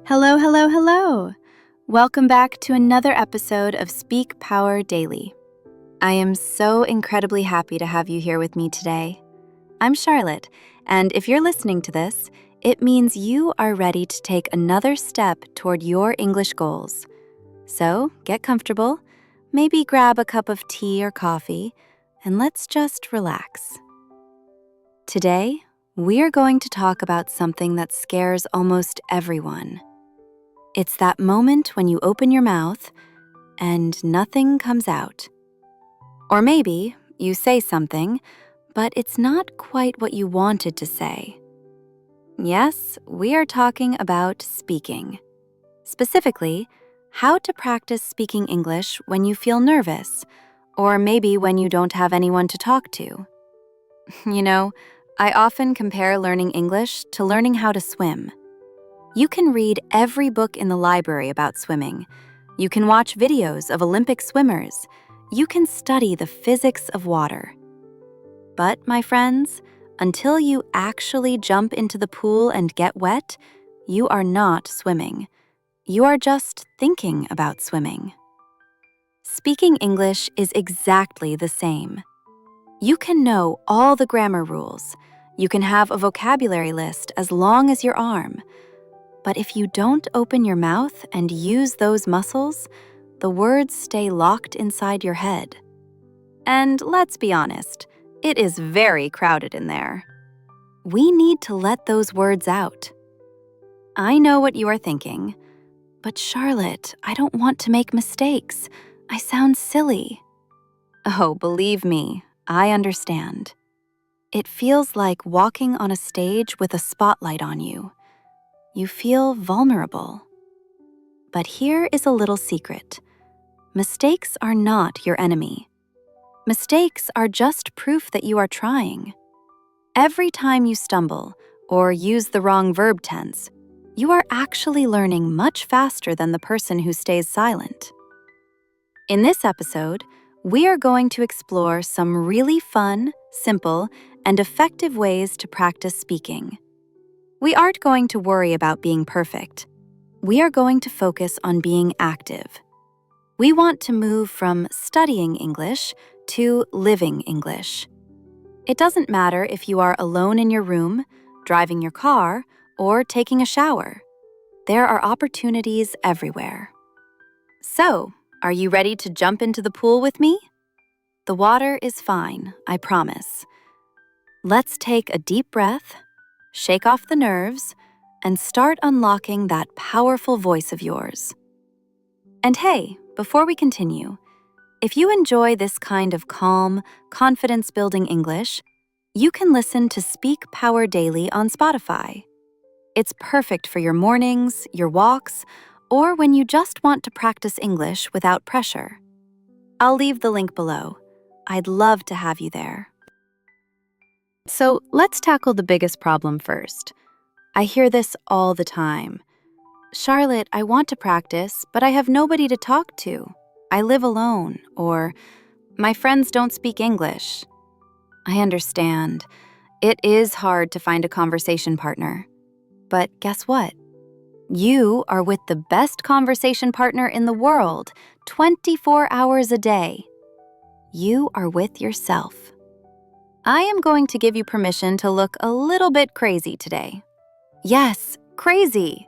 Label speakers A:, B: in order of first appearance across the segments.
A: Hello, hello, hello! Welcome back to another episode of Speak Power Daily. I am so incredibly happy to have you here with me today. I'm Charlotte, and if you're listening to this, it means you are ready to take another step toward your English goals. So get comfortable, maybe grab a cup of tea or coffee, and let's just relax. Today, we are going to talk about something that scares almost everyone. It's that moment when you open your mouth and nothing comes out. Or maybe you say something, but it's not quite what you wanted to say. Yes, we are talking about speaking. Specifically, how to practice speaking English when you feel nervous, or maybe when you don't have anyone to talk to. You know, I often compare learning English to learning how to swim. You can read every book in the library about swimming. You can watch videos of Olympic swimmers. You can study the physics of water. But, my friends, until you actually jump into the pool and get wet, you are not swimming. You are just thinking about swimming. Speaking English is exactly the same. You can know all the grammar rules. You can have a vocabulary list as long as your arm. But if you don't open your mouth and use those muscles, the words stay locked inside your head. And let's be honest, it is very crowded in there. We need to let those words out. I know what you are thinking, but Charlotte, I don't want to make mistakes. I sound silly. Oh, believe me, I understand. It feels like walking on a stage with a spotlight on you. You feel vulnerable. But here is a little secret. Mistakes are not your enemy. Mistakes are just proof that you are trying. Every time you stumble or use the wrong verb tense, you are actually learning much faster than the person who stays silent. In this episode, we are going to explore some really fun, simple, and effective ways to practice speaking. We aren't going to worry about being perfect. We are going to focus on being active. We want to move from studying English to living English. It doesn't matter if you are alone in your room, driving your car, or taking a shower. There are opportunities everywhere. So, are you ready to jump into the pool with me? The water is fine, I promise. Let's take a deep breath, shake off the nerves, and start unlocking that powerful voice of yours. And hey, before we continue, if you enjoy this kind of calm, confidence-building English, you can listen to Speak Power Daily on Spotify. It's perfect for your mornings, your walks, or when you just want to practice English without pressure. I'll leave the link below. I'd love to have you there. So let's tackle the biggest problem first. I hear this all the time. Charlotte, I want to practice, but I have nobody to talk to. I live alone, or my friends don't speak English. I understand. It is hard to find a conversation partner. But guess what? You are with the best conversation partner in the world, 24 hours a day. You are with yourself. I am going to give you permission to look a little bit crazy today. Yes, crazy.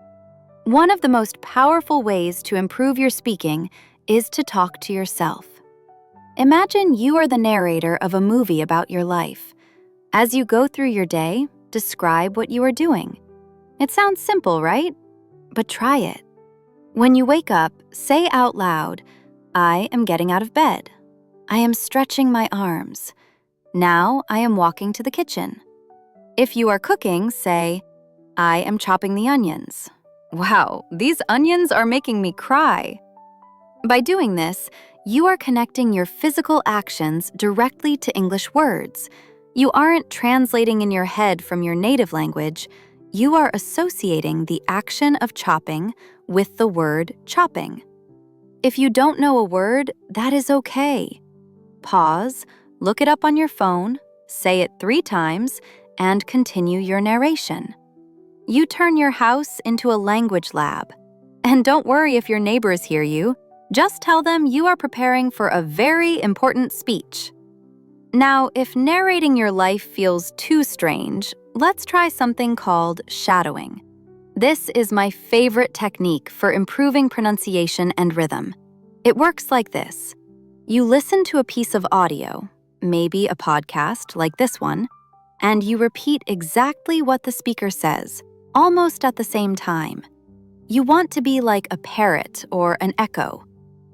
A: One of the most powerful ways to improve your speaking is to talk to yourself. Imagine you are the narrator of a movie about your life. As you go through your day, describe what you are doing. It sounds simple, right? But try it. When you wake up, say out loud, I am getting out of bed. I am stretching my arms. Now I am walking to the kitchen. If you are cooking, say, I am chopping the onions. Wow, these onions are making me cry. By doing this, you are connecting your physical actions directly to English words. You aren't translating in your head from your native language. You are associating the action of chopping with the word chopping. If you don't know a word, that is okay. Pause, look it up on your phone, say it 3 times, and continue your narration. You turn your house into a language lab. And don't worry if your neighbors hear you. Just tell them you are preparing for a very important speech. Now, if narrating your life feels too strange, let's try something called shadowing. This is my favorite technique for improving pronunciation and rhythm. It works like this. You listen to a piece of audio, maybe a podcast like this one, and you repeat exactly what the speaker says, almost at the same time. You want to be like a parrot or an echo.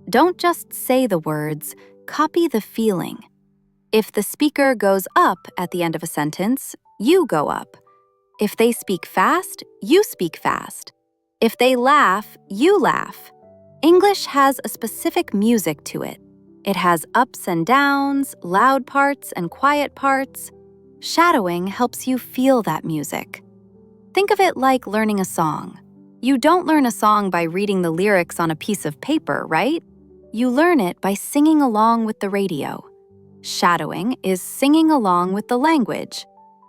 A: Don't just say the words, copy the feeling. If the speaker goes up at the end of a sentence, you go up. If they speak fast, you speak fast. If they laugh, you laugh. English has a specific music to it. It has ups and downs, loud parts and quiet parts. Shadowing helps you feel that music. Think of it like learning a song. You don't learn a song by reading the lyrics on a piece of paper, right? You learn it by singing along with the radio. Shadowing is singing along with the language.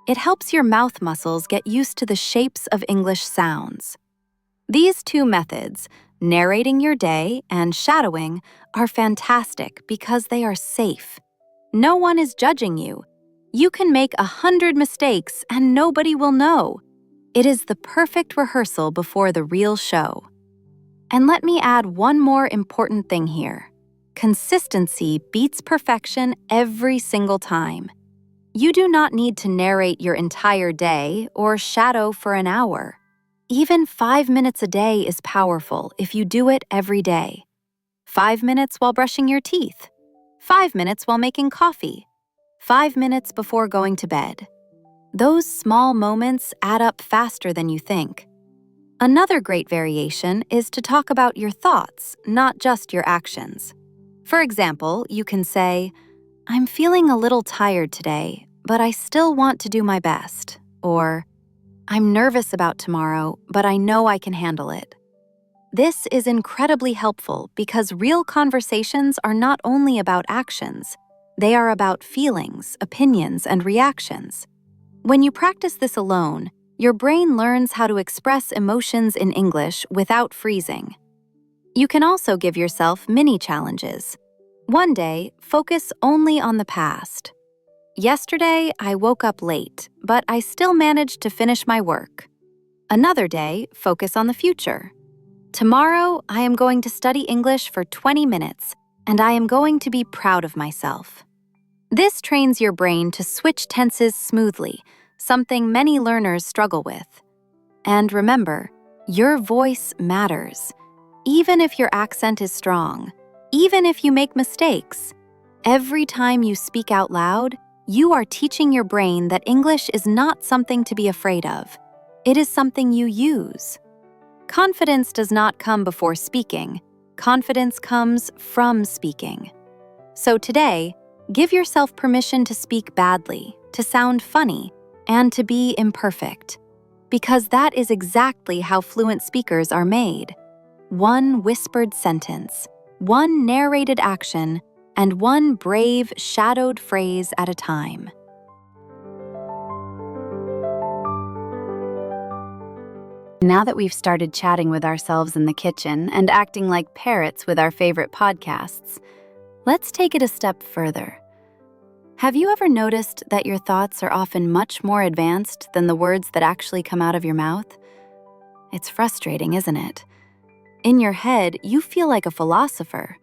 A: It helps your mouth muscles get used to the shapes of English sounds. These two methods, narrating your day and shadowing, are fantastic because they are safe. No one is judging you. You can make 100 mistakes and nobody will know. It is the perfect rehearsal before the real show. And let me add one more important thing here. Consistency beats perfection every single time. You do not need to narrate your entire day or shadow for an hour. Even 5 minutes a day is powerful if you do it every day. 5 minutes while brushing your teeth. 5 minutes while making coffee. 5 minutes before going to bed. Those small moments add up faster than you think. Another great variation is to talk about your thoughts, not just your actions. For example, you can say, "I'm feeling a little tired today, but I still want to do my best." Or, "I'm nervous about tomorrow, but I know I can handle it." This is incredibly helpful because real conversations are not only about actions, they are about feelings, opinions, and reactions. When you practice this alone, your brain learns how to express emotions in English without freezing. You can also give yourself mini challenges. One day, focus only on the past. Yesterday, I woke up late, but I still managed to finish my work. Another day, focus on the future. Tomorrow, I am going to study English for 20 minutes, and I am going to be proud of myself. This trains your brain to switch tenses smoothly, something many learners struggle with. And remember, your voice matters. Even if your accent is strong, even if you make mistakes, every time you speak out loud, you are teaching your brain that English is not something to be afraid of. It is something you use. Confidence does not come before speaking. Confidence comes from speaking. So today, give yourself permission to speak badly, to sound funny, and to be imperfect. Because that is exactly how fluent speakers are made. One whispered sentence, one narrated action, and one brave, shadowed phrase at a time. Now that we've started chatting with ourselves in the kitchen and acting like parrots with our favorite podcasts, let's take it a step further. Have you ever noticed that your thoughts are often much more advanced than the words that actually come out of your mouth? It's frustrating, isn't it? In your head, you feel like a philosopher,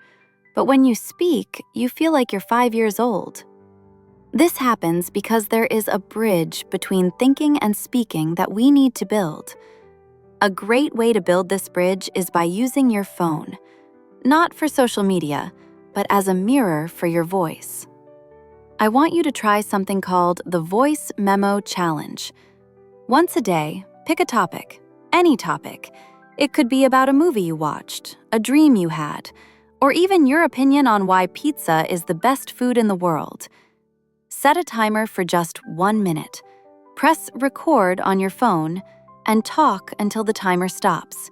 A: but when you speak, you feel like you're 5 years old. This happens because there is a bridge between thinking and speaking that we need to build. A great way to build this bridge is by using your phone, not for social media, but as a mirror for your voice. I want you to try something called the Voice Memo Challenge. Once a day, pick a topic, any topic. It could be about a movie you watched, a dream you had, or even your opinion on why pizza is the best food in the world. Set a timer for just 1 minute. Press record on your phone and talk until the timer stops.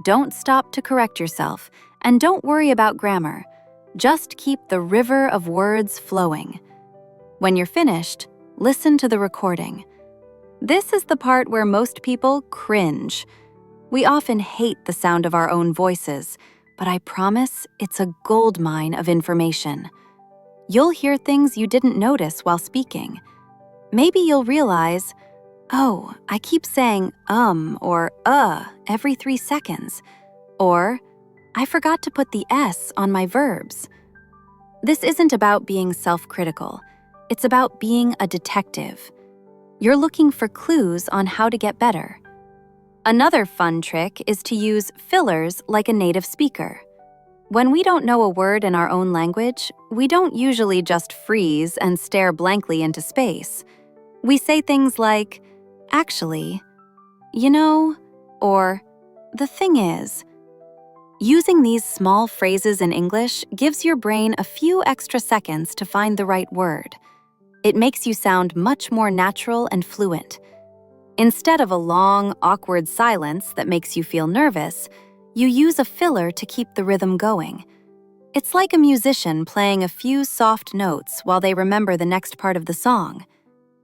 A: Don't stop to correct yourself, and don't worry about grammar. Just keep the river of words flowing. When you're finished, listen to the recording. This is the part where most people cringe. We often hate the sound of our own voices, but I promise it's a goldmine of information. You'll hear things you didn't notice while speaking. Maybe you'll realize, oh, I keep saying or every 3 seconds. Or, I forgot to put the S on my verbs. This isn't about being self-critical. It's about being a detective. You're looking for clues on how to get better. Another fun trick is to use fillers like a native speaker. When we don't know a word in our own language, we don't usually just freeze and stare blankly into space. We say things like, actually, you know, or the thing is. Using these small phrases in English gives your brain a few extra seconds to find the right word. It makes you sound much more natural and fluent. Instead of a long, awkward silence that makes you feel nervous, you use a filler to keep the rhythm going. It's like a musician playing a few soft notes while they remember the next part of the song.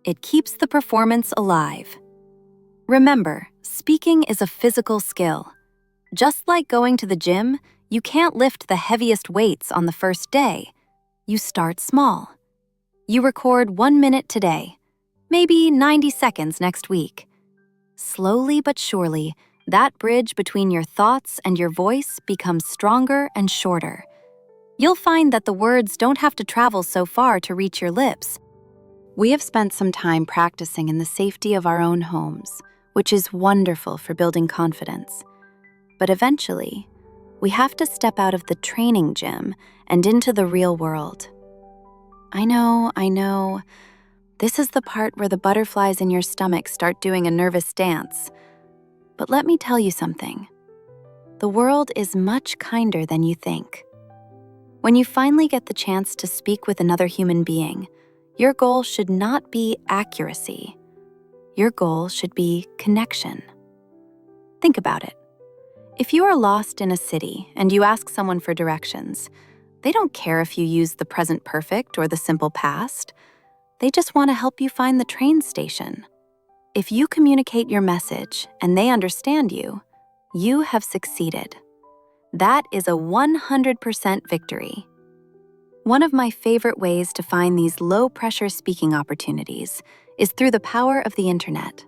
A: It keeps the performance alive. Remember, speaking is a physical skill. Just like going to the gym, you can't lift the heaviest weights on the first day. You start small. You record 1 minute today, maybe 90 seconds next week. Slowly but surely, that bridge between your thoughts and your voice becomes stronger and shorter. You'll find that the words don't have to travel so far to reach your lips. We have spent some time practicing in the safety of our own homes, which is wonderful for building confidence. But eventually, we have to step out of the training gym and into the real world. I know. This is the part where the butterflies in your stomach start doing a nervous dance. But let me tell you something. The world is much kinder than you think. When you finally get the chance to speak with another human being, your goal should not be accuracy. Your goal should be connection. Think about it. If you are lost in a city and you ask someone for directions, they don't care if you use the present perfect or the simple past. They just want to help you find the train station. If you communicate your message and they understand you, you have succeeded. That is a 100% victory. One of my favorite ways to find these low-pressure speaking opportunities is through the power of the internet.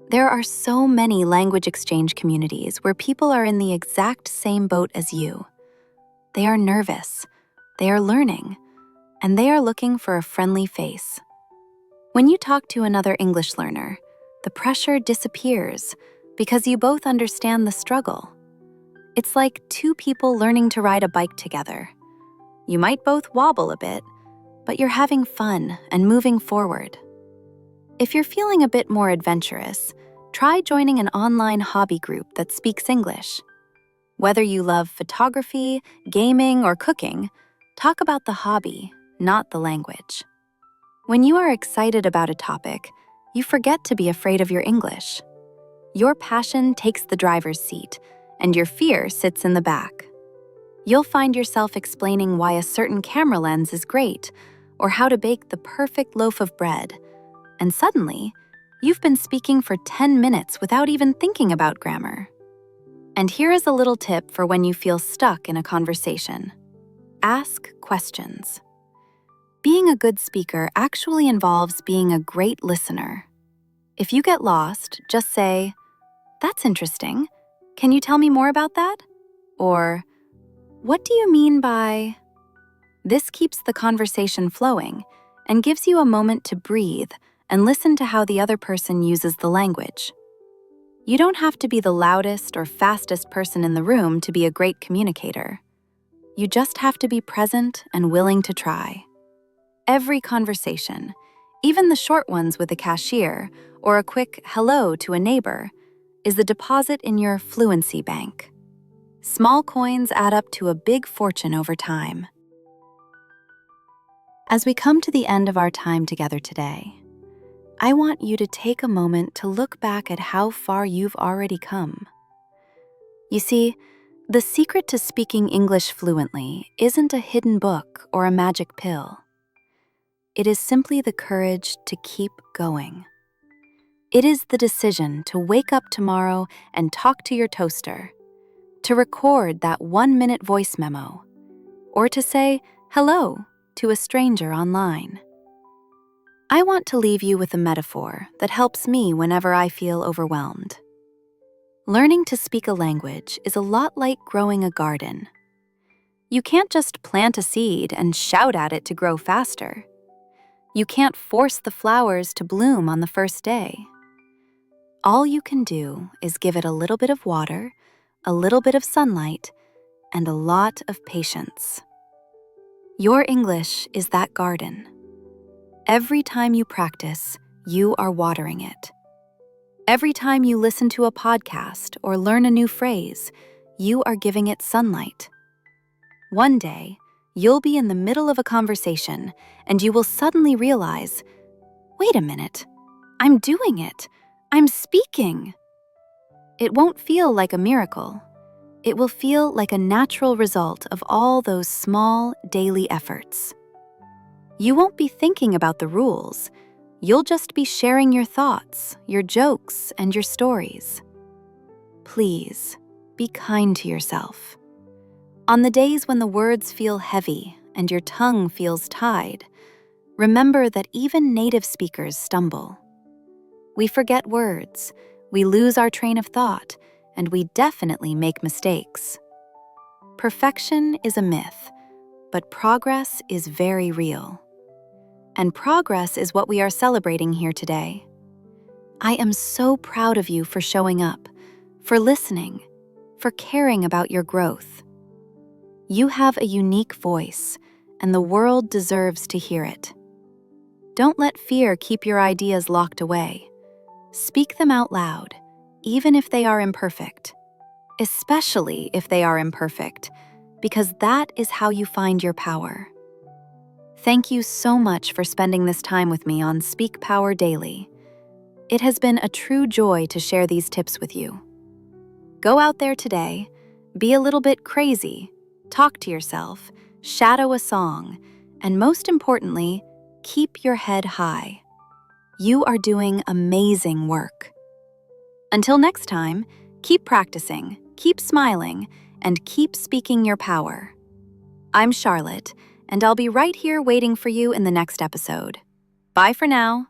A: There are so many language exchange communities where people are in the exact same boat as you. They are nervous, they are learning, and they are looking for a friendly face. When you talk to another English learner, the pressure disappears because you both understand the struggle. It's like two people learning to ride a bike together. You might both wobble a bit, but you're having fun and moving forward. If you're feeling a bit more adventurous, try joining an online hobby group that speaks English. Whether you love photography, gaming, or cooking, talk about the hobby, not the language. When you are excited about a topic, you forget to be afraid of your English. Your passion takes the driver's seat, and your fear sits in the back. You'll find yourself explaining why a certain camera lens is great, or how to bake the perfect loaf of bread. And suddenly, you've been speaking for 10 minutes without even thinking about grammar. And here is a little tip for when you feel stuck in a conversation. Ask questions. Being a good speaker actually involves being a great listener. If you get lost, just say, "That's interesting. Can you tell me more about that?" Or, "What do you mean by?" This keeps the conversation flowing and gives you a moment to breathe and listen to how the other person uses the language. You don't have to be the loudest or fastest person in the room to be a great communicator. You just have to be present and willing to try. Every conversation, even the short ones with a cashier or a quick hello to a neighbor, is a deposit in your fluency bank. Small coins add up to a big fortune over time. As we come to the end of our time together today, I want you to take a moment to look back at how far you've already come. You see, the secret to speaking English fluently isn't a hidden book or a magic pill. It is simply the courage to keep going. It is the decision to wake up tomorrow and talk to your toaster, to record that 1-minute voice memo, or to say hello to a stranger online. I want to leave you with a metaphor that helps me whenever I feel overwhelmed. Learning to speak a language is a lot like growing a garden. You can't just plant a seed and shout at it to grow faster. You can't force the flowers to bloom on the first day. All you can do is give it a little bit of water, a little bit of sunlight, and a lot of patience. Your English is that garden. Every time you practice, you are watering it. Every time you listen to a podcast or learn a new phrase, you are giving it sunlight. One day, you'll be in the middle of a conversation and you will suddenly realize, wait a minute, I'm doing it. I'm speaking. It won't feel like a miracle. It will feel like a natural result of all those small daily efforts. You won't be thinking about the rules. You'll just be sharing your thoughts, your jokes, and your stories. Please, be kind to yourself. On the days when the words feel heavy and your tongue feels tied, remember that even native speakers stumble. We forget words, we lose our train of thought, and we definitely make mistakes. Perfection is a myth, but progress is very real. And progress is what we are celebrating here today. I am so proud of you for showing up, for listening, for caring about your growth. You have a unique voice, and the world deserves to hear it. Don't let fear keep your ideas locked away. Speak them out loud, even if they are imperfect. Especially if they are imperfect, because that is how you find your power. Thank you so much for spending this time with me on Speak Power Daily. It has been a true joy to share these tips with you. Go out there today, be a little bit crazy, talk to yourself, shadow a song, and most importantly, keep your head high. You are doing amazing work. Until next time, keep practicing, keep smiling, and keep speaking your power. I'm Charlotte, and I'll be right here waiting for you in the next episode. Bye for now.